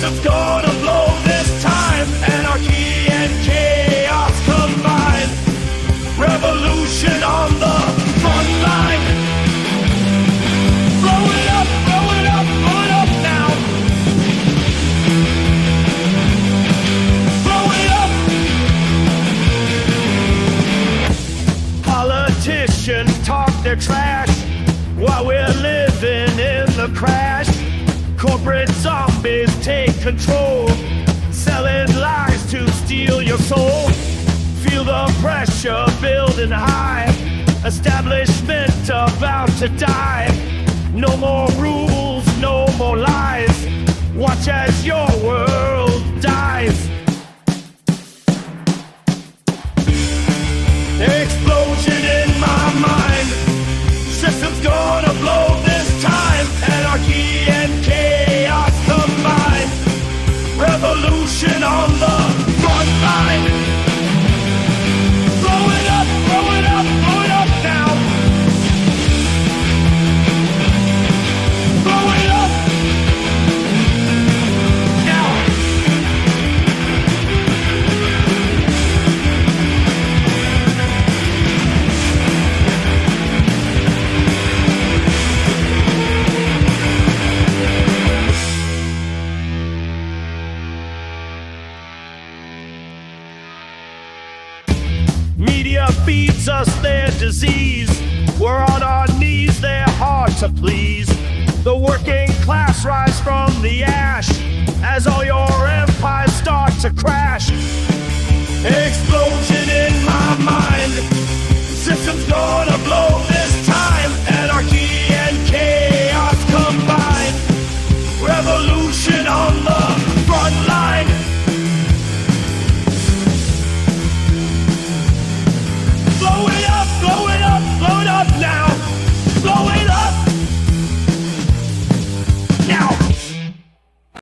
System's gonna blow this time. Anarchy and chaos combined. Revolution on the front line. Blow it up, blow it up, blow it up now. Blow it up. Politicians talk their trash while we're living in the crash. Corporate zombies take control, selling lies to steal your soul. Feel the pressure building high, establishment about to die. No more rules, no more lies. Watch as your world dies. Explosion in my mind. System's gonna blow this time. Anarchy and chaos combined. Revolution on the front line. Blow it up, blow it up, blow it up now. Blow it up now. Media feeds us their disease. We're on our knees, they're hard to please. The working class rise from the ash as all your empires start to crash. Explosion in my mind. System's gonna blow this time. Anarchy and chaos combined. Revolution on